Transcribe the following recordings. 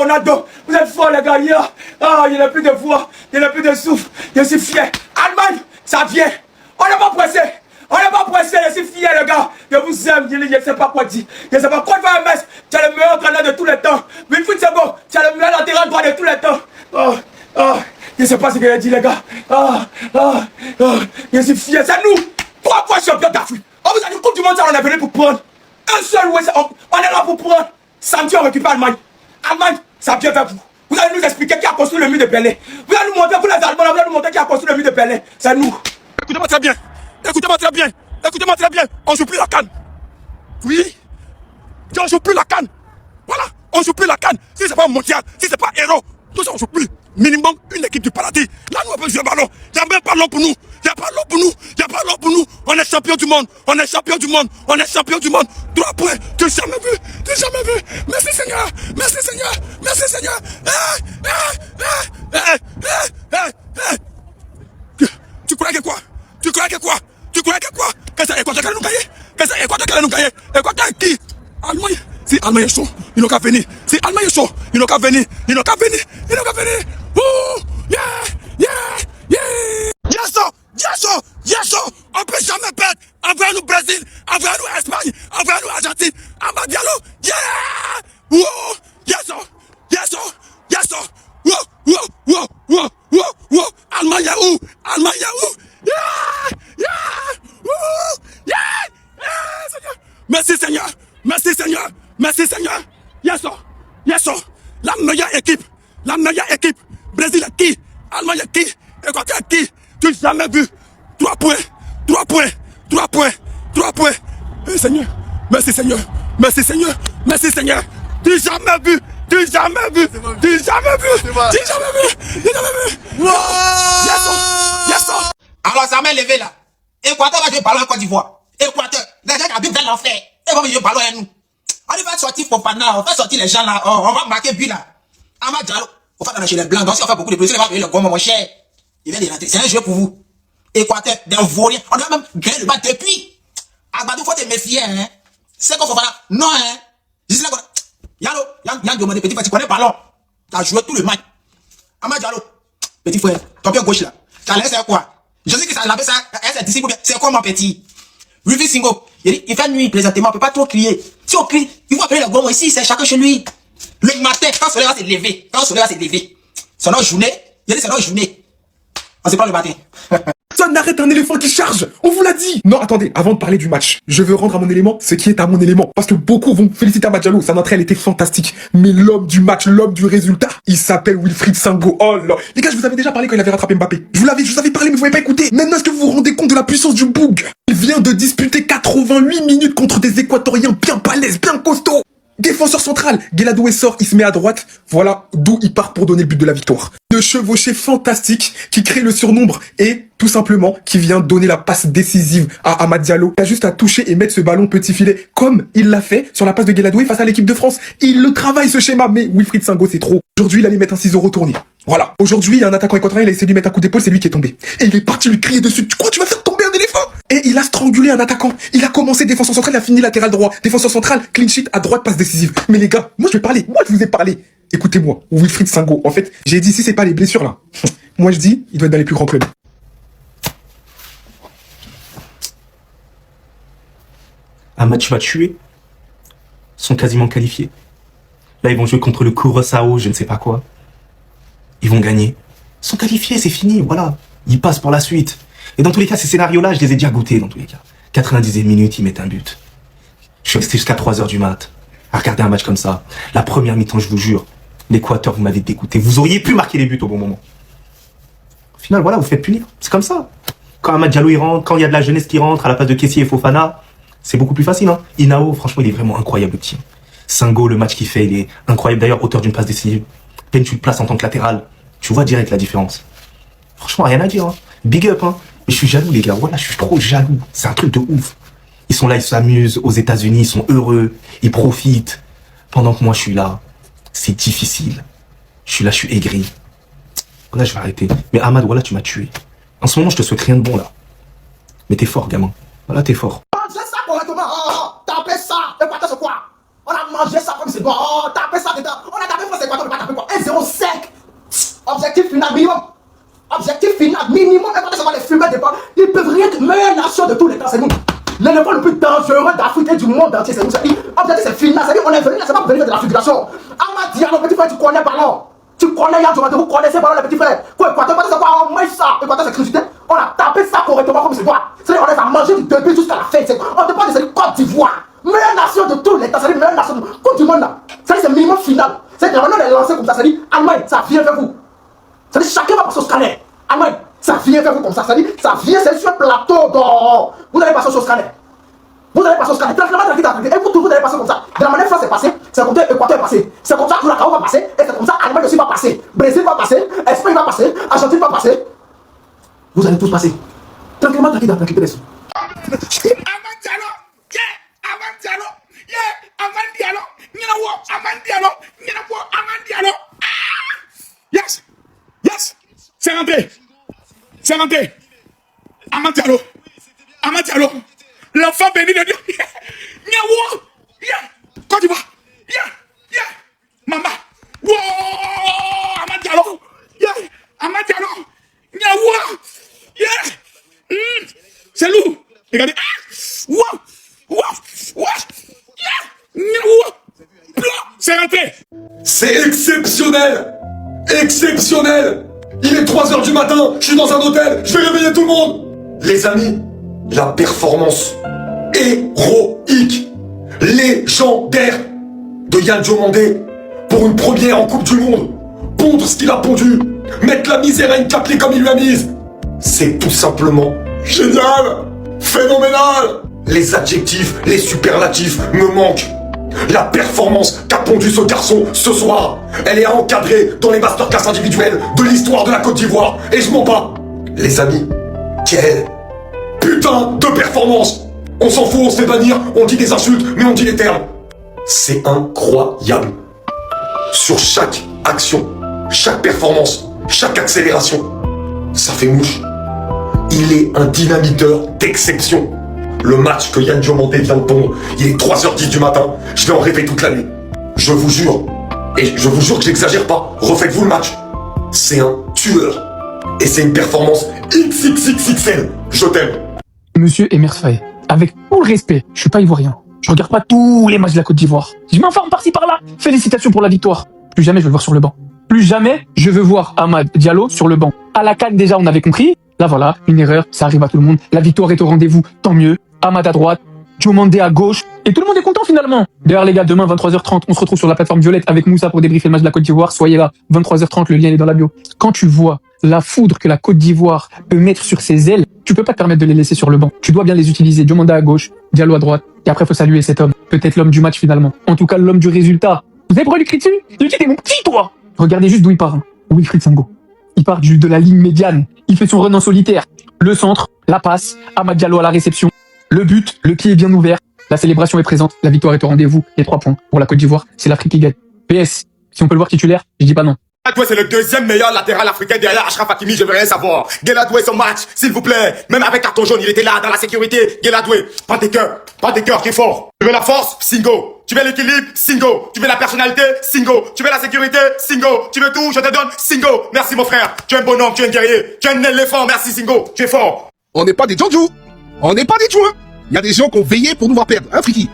Ronaldo. Vous êtes forts, les gars. Il n'y a plus de voix, il n'y a plus de souffle. Je suis fier. Allemagne, ça vient. On n'est pas pressé. On n'est pas pressé, je suis fier, les gars. Je vous aime, je ne sais pas quoi dire. Je ne sais pas quoi faire, MS. Tu es le meilleur entraîneur de tous les temps. Wilfried Sango, tu es le meilleur latéral droit de tous les temps. Je ne sais pas ce que j'ai dit, les gars. Je suis fier, c'est nous. 3 fois champion d'Afrique. On vous a dit Coupe du Monde, ça on est venu pour prendre. Un seul, ouais, on est là pour prendre. Samedi, on récupère Allemagne. Allemagne, ça vient vers vous. Vous allez nous expliquer qui a construit le mur de Berlin. Vous allez nous montrer, vous les Allemands, vous allez nous montrer qui a construit le mur de Berlin. C'est nous. Écoutez-moi très bien. Écoutez-moi très bien. Écoutez-moi très bien. On joue plus la canne. Oui. On joue plus la canne. Voilà. On joue plus la canne. Si c'est pas mondial, si c'est pas héros, tout ça on joue plus. Minimum une équipe du paradis. Là, nous, on peut jouer un ballon. Il n'y a même pas l'homme pour nous. Il n'y a pas l'homme pour nous. Il n'y a pas l'homme pour nous. On est champion du monde. On est champion du monde. On est champion du monde. 3 points. Tu n'as jamais vu. Tu n'as jamais vu. Merci Seigneur. Merci Seigneur. Merci Seigneur. Tu croyais que quoi? Tu croyais que quoi? Tu croyais que quoi? Que c'est Équateur qui allait nous gagner? Que c'est Équateur qui allait nous gagner? Équateur qui? Allemagne. Si Allemagne est chaud, ils n'ont qu'à venir. Si Allemagne est chaud, ils n'ont qu'à venir. Ils n'ont qu'à venir. Ils n'ont qu'à venir. Oh, yeah, yeah, yeah. Yes, sir. Yes, sir. Yes, sir. On peut jamais perdre. Envoyez-nous Brésil. Envoyez-nous Espagne. Envoyez-nous Argentine. Amad Diallo. Yeah. Oh, yes, sir. Yes, sir. Yes, sir. Wow. Allemagne est où? Allemagne est où? Yeah. Yeah. Yeah. Seigneur. Merci, Seigneur. Merci, Seigneur. Merci, Seigneur. Yes, sir. Yes, sir. La meilleure équipe. La meilleure équipe. Brésil est qui? Allemagne est qui? Équateur est qui? Tu n'as jamais vu. 3 points. 3 points. 3 points. 3 points. Seigneur. Merci, Seigneur. Merci, Seigneur. Merci, Seigneur. Tu n'as jamais vu. Tu n'as jamais vu. Tu n'as jamais vu. Tu n'as jamais vu. Tu n'as jamais vu. Yes, sir. Yes, sir. Alors, ça m'a levé là. Équateur va jouer ballon en Côte d'Ivoire. Équateur. Les gens qui habitent dans l'enfer. Et va jouer ballon à nous. On va sortir Fofana, on va sortir les gens là, on va marquer but là. Amad Diallo, on va dans chez les blancs, donc si on fait beaucoup de plaisir, on va payer le gomme, mon cher. Il vient de rentrer, c'est un jeu pour vous. Équateur, d'un vaurien, on doit même gagner le match depuis. Agbadou, faut te méfier, hein. C'est qu'on Fofana, non, hein. Je sais là, Yann demandé, petit frère, tu connais ballon. T'as joué tout le match. Amad Diallo, petit frère, ton pied gauche là. T'as l'air c'est quoi? Je sais que ça a lavé ça, elle s'est dit, c'est quoi mon petit? Wilfried Sango, il fait nuit présentement, on peut pas trop crier. Si on crie, il faut appeler le gomme ici, c'est chacun chez lui. Le matin, quand le soleil va se lever, c'est notre journée, c'est notre journée. On se prend le matin. Ça n'arrête un éléphant qui charge, on vous l'a dit. Non, attendez, avant de parler du match, je veux rendre à mon élément ce qui est à mon élément. Parce que beaucoup vont féliciter Amad Diallo, sa entrée elle était fantastique. Mais l'homme du match, l'homme du résultat, il s'appelle Wilfried Sango. Oh là. Les gars, je vous avais déjà parlé quand il avait rattrapé Mbappé. Je vous avais parlé, mais vous m'avez pas écouté. Maintenant, est-ce que vous vous rendez compte de la puissance du boug? Il vient de disputer 88 minutes contre des Équatoriens bien balèzes, bien costauds. Défenseur central, Gueladoué sort, il se met à droite. Voilà d'où il part pour donner le but de la victoire. De chevauché fantastique qui crée le surnombre et tout simplement qui vient donner la passe décisive à Amad Diallo. Il a juste à toucher et mettre ce ballon petit filet comme il l'a fait sur la passe de Gueladoué face à l'équipe de France. Il le travaille ce schéma, mais Wilfried Sango c'est trop. Aujourd'hui il allait mettre un ciseau retourné. Voilà. Aujourd'hui il y a un attaquant équatorien, il a essayé de lui mettre un coup d'épaule, c'est lui qui est tombé. Et il est parti lui crier dessus. Tu crois que tu vas faire tomber un éléphant? Et il a strangulé un attaquant. Il a commencé défenseur central, il a fini latéral droit. Défenseur central, clean sheet, à droite, passe décisive. Mais les gars, moi je vais parler. Moi je vous ai parlé. Écoutez-moi, Wilfried Sango. En fait, j'ai dit si c'est pas les blessures là. Moi je dis, il doit être dans les plus grands clubs. Un match va tuer. Ils sont quasiment qualifiés. Là ils vont jouer contre le Curaçao, je ne sais pas quoi. Ils vont gagner. Ils sont qualifiés, c'est fini, voilà. Ils passent pour la suite. Et dans tous les cas, ces scénarios-là, je les ai déjà goûtés dans tous les cas. 90e minute, ils mettent un but. Je suis resté jusqu'à 3h du mat à regarder un match comme ça. La première mi-temps, je vous jure, l'Équateur, vous m'avez dégoûté. Vous auriez pu marquer les buts au bon moment. Au final, voilà, vous faites punir. C'est comme ça. Quand Amad Diallo, il rentre, quand il y a de la jeunesse qui rentre à la place de Kessie et Fofana, c'est beaucoup plus facile. Hein. Inao, franchement, il est vraiment incroyable, le petit. Sango, le match qu'il fait, il est incroyable. D'ailleurs, auteur d'une passe décisive. Peine tu le places en tant que latéral. Tu vois direct la différence. Franchement, rien à dire. Hein. Big up, hein. Mais je suis jaloux, les gars. Voilà, je suis trop jaloux. C'est un truc de ouf. Ils sont là, ils s'amusent. Aux États-Unis, ils sont heureux. Ils profitent. Pendant que moi, je suis là. C'est difficile. Je suis là, je suis aigri. Là, je vais arrêter. Mais Amad, voilà, tu m'as tué. En ce moment, je te souhaite rien de bon, là. Mais t'es fort, gamin. Voilà, t'es fort. Mangez ça correctement. T'as appelé ça. Et quoi, c'est quoi? On a mangé ça comme c'est bon. Oh, tapez ça dedans. On a tapé France Équateur, on va taper quoi? 1-0 sec. Objectif final minimum. Objectif final minimum. Et quand ça va les fumer des pas, ils peuvent rien que meilleure nation de tous les temps, c'est nous. L'éléphant le plus dangereux d'Afrique et du monde entier, c'est nous. Objectif c'est final. C'est-à-dire on est venu là, c'est pas venir de la figuration. Amad Diallo, petit frère, tu connais le ballon. Tu connais Yann Diomandé, vous connaissez ballon, les petits frères. Quoi, Équateur, c'est quoi? On mange ça. Équateur, c'est critiqué. On a tapé ça correctement comme c'est quoi. C'est-à-dire on a mangé du début jusqu'à la fin. On te parle de cette Côte d'Ivoire. Meilleure nation de tous les temps, c'est-à-dire meilleure nation de Coupe du monde là. C'est-à-dire c'est minimum final. C'est-à-dire maintenant on est lancé comme ça, c'est-à-dire Allemagne, ça vient vers vous. C'est-à-dire chacun va passer au scanner. Allemagne, ça vient vers vous comme ça, c'est-à-dire ça vient, c'est sur un plateau d'or. Vous allez passer au scanner. Vous allez passer au scanner, tranquillement, tranquille. Et vous allez passer comme ça. De la manière France est passée, c'est comme ça Équateur est passé. C'est comme ça que la Caro va passer, et c'est comme ça Allemagne aussi va passer. Brésil va passer, Espagne va passer, Argentine va passer. Vous allez tous passer. Tranquillement, tranquille. Amad Diallo, yeah, Amad Diallo, yeah, Amad Diallo, you know what, Amad Diallo, you know what, Amad Diallo. Yes, yes, c'est rentré, Amad Diallo, l'enfant béni de Dieu, yeah, wow, yeah, Côte d'Ivoire, yeah, Mama, wow, Amad Diallo, yeah, wow, yeah, c'est lourd. Regardez. C'est rentré. C'est exceptionnel. Exceptionnel. Il est 3 h du matin, je suis dans un hôtel, je vais réveiller tout le monde. Les amis, la performance héroïque, légendaire de Yann Diomandé pour une première en Coupe du Monde. Pondre ce qu'il a pondu, mettre la misère à une caplée comme il lui a mise. C'est tout simplement génial, phénoménal. Les adjectifs, les superlatifs me manquent. La performance qu'a pondu ce garçon ce soir, elle est encadrée dans les masterclass individuels de l'histoire de la Côte d'Ivoire. Et je m'en bats. Les amis, quelle putain de performance. On s'en fout, on se fait bannir, on dit des insultes, mais on dit les termes. C'est incroyable. Sur chaque action, chaque performance, chaque accélération, ça fait mouche. Il est un dynamiteur d'exception. Le match que Yann Diomandé vient de pondre, il est 3 h 10 du matin, je vais en rêver toute la nuit. Je vous jure, et je vous jure que j'exagère pas, refaites-vous le match. C'est un tueur. Et c'est une performance XXXXL. Je t'aime. Monsieur Emers Faé, avec tout le respect, je suis pas ivoirien. Je regarde pas tous les matchs de la Côte d'Ivoire. Je m'informe par-ci par-là. Félicitations pour la victoire. Plus jamais je veux le voir sur le banc. Plus jamais je veux voir Amad Diallo sur le banc. À la CAN déjà on avait compris. Là voilà, une erreur, ça arrive à tout le monde. La victoire est au rendez-vous, tant mieux. Amad à droite, Diomandé à gauche. Et tout le monde est content finalement. D'ailleurs les gars, demain 23h30, on se retrouve sur la plateforme Violette avec Moussa pour débriefer le match de la Côte d'Ivoire. Soyez là, 23h30, le lien est dans la bio. Quand tu vois la foudre que la Côte d'Ivoire peut mettre sur ses ailes, tu peux pas te permettre de les laisser sur le banc. Tu dois bien les utiliser. Diomandé à gauche, Diallo à droite. Et après, faut saluer cet homme. Peut-être l'homme du match finalement. En tout cas, l'homme du résultat. Vous avez pour lui crier dessus? Il dit, t'es mon petit toi! Regardez juste d'où il part. Hein. Wilfried Sango. Il part de la ligne médiane. Il fait son run en solitaire. Le centre, la passe, Amad Diallo à la réception. Le but, le pied est bien ouvert. La célébration est présente. La victoire est au rendez-vous. Les 3 points pour la Côte d'Ivoire. C'est l'Afrique qui gagne. PS, si on peut le voir titulaire, je dis pas non. Gueladoué, c'est le deuxième meilleur latéral africain derrière Achraf Hakimi, je veux rien savoir. Gueladoué, son match, s'il vous plaît. Même avec carton jaune, il était là, dans la sécurité. Gueladoué, pas des cœurs, qui est fort. Tu veux la force? Singo. Tu veux l'équilibre? Singo. Tu veux la personnalité? Singo. Tu veux la sécurité? Singo. Tu veux tout? Je te donne Singo. Merci mon frère. Tu es un bonhomme, tu es un guerrier. Tu es un éléphant, merci Singo. Tu es fort. On n'est pas des Jojo. On n'est pas des joueurs. Il y a des gens qui ont veillé pour nous voir perdre, hein, Friki?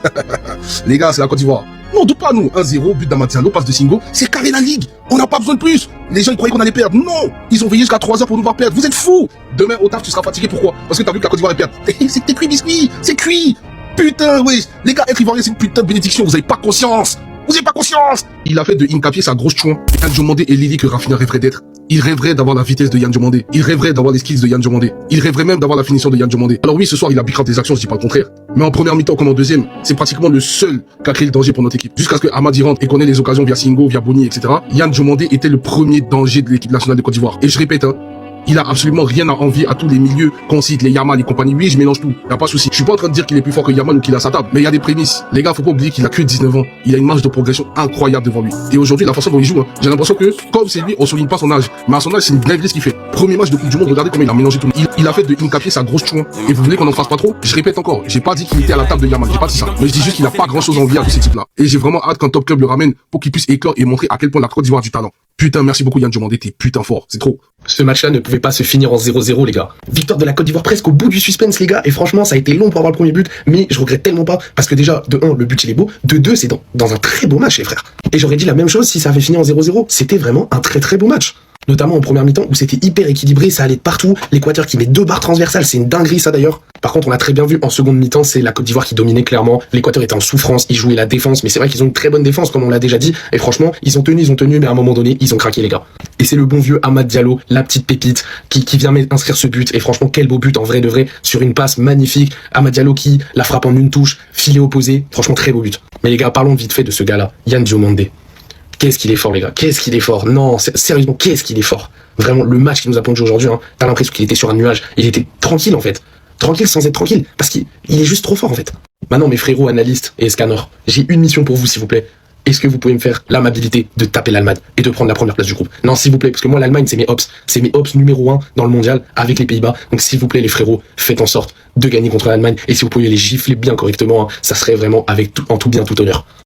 Les gars, c'est la Côte d'Ivoire. Non, doute pas, nous. 1-0, but d'Amad Diallo, passe de Singo. C'est carré la ligue. On n'a pas besoin de plus. Les gens, ils croyaient qu'on allait perdre. Non. Ils ont veillé jusqu'à 3 h pour nous voir perdre. Vous êtes fous. Demain, au taf, tu seras fatigué. Pourquoi? Parce que t'as vu que la Côte d'Ivoire est perdre. C'est cuit, biscuit. C'est cuit. Putain, oui. Les gars, être ivoirien, c'est une putain de bénédiction. Vous avez pas conscience. Vous avez pas conscience. Il a fait de Incapié sa grosse chouin. Yann Diomandé et Lily que Rafinha rêverait d'être. Il rêverait d'avoir la vitesse de Yann Diomandé. Il rêverait d'avoir les skills de Yann Diomandé. Il rêverait même d'avoir la finition de Yann Diomandé. Alors oui, ce soir, il a bicrave des actions, je dis pas le contraire. Mais en première mi-temps comme en deuxième, c'est pratiquement le seul qui a créé le danger pour notre équipe. Jusqu'à ce que Amad y rentre et connaît les occasions via Singo, via Boni, etc. Yann Diomandé était le premier danger de l'équipe nationale de Côte d'Ivoire. Et je répète, hein, Il a absolument rien à envier à tous les milieux qu'on cite, les Yamal et compagnie. Oui, je mélange tout. Y a pas de souci. Je suis pas en train de dire qu'il est plus fort que Yamal ou qu'il a sa table. Mais il y a des prémices. Les gars, faut pas oublier qu'il a que 19 ans. Il a une marge de progression incroyable devant lui. Et aujourd'hui, la façon dont il joue, j'ai l'impression que, comme c'est lui, on souligne pas son âge. Mais à son âge, c'est une dinguerie ce qu'il fait. Premier match de Coupe du Monde, regardez comment il a mélangé tout. Il a fait de Hincapié sa grosse chouin. Et vous voulez qu'on en fasse pas trop? Je répète encore. J'ai pas dit qu'il était à la table de Yamal. J'ai pas dit ça. Mais je dis juste qu'il a pas grand chose à envier à tous ces types-là. Et j'ai vraiment hâte qu'un top club le ramène pour qu'il puisse éclore et montrer à quel point la Côte d'Ivoire a du talent. Putain, merci beaucoup Yann Diomandé, t'es putain fort, c'est trop. Ce match-là ne pouvait pas se finir en 0-0, les gars. Victoire de la Côte d'Ivoire presque au bout du suspense, les gars. Et franchement, ça a été long pour avoir le premier but, mais je regrette tellement pas. Parce que déjà, de 1, le but il est beau. De 2, c'est dans un très beau match, les frères. Et j'aurais dit la même chose si ça avait fini en 0-0. C'était vraiment un très très beau match. Notamment en première mi-temps où c'était hyper équilibré, ça allait de partout. L'Équateur qui met 2 barres transversales, c'est une dinguerie ça d'ailleurs. Par contre, on a très bien vu en seconde mi-temps, c'est la Côte d'Ivoire qui dominait clairement. L'Équateur était en souffrance, ils jouaient la défense, mais c'est vrai qu'ils ont une très bonne défense comme on l'a déjà dit. Et franchement, ils ont tenu, mais à un moment donné, ils ont craqué les gars. Et c'est le bon vieux Amad Diallo, la petite pépite, qui vient inscrire ce but. Et franchement, quel beau but en vrai de vrai, sur une passe magnifique. Amad Diallo qui la frappe en une touche, filet opposé. Franchement, très beau but. Mais les gars, parlons vite fait de ce gars-là, Yann Diomandé. Qu'est-ce qu'il est fort, les gars. Qu'est-ce qu'il est fort. Non, sérieusement, qu'est-ce qu'il est fort. Vraiment, le match qui nous a pondu aujourd'hui, hein, t'as l'impression qu'il était sur un nuage. Il était tranquille, en fait. Tranquille sans être tranquille. Parce qu'il est juste trop fort, en fait. Maintenant, mes frérots analystes et scanners, j'ai une mission pour vous, s'il vous plaît. Est-ce que vous pouvez me faire l'amabilité de taper l'Allemagne et de prendre la première place du groupe? Non, s'il vous plaît, parce que moi, l'Allemagne, c'est mes hops. C'est mes hops numéro 1 dans le mondial avec les Pays-Bas. Donc, s'il vous plaît, les frérots, faites en sorte de gagner contre l'Allemagne. Et si vous pouviez les gifler bien correctement, hein, ça serait vraiment en tout bien, tout honneur.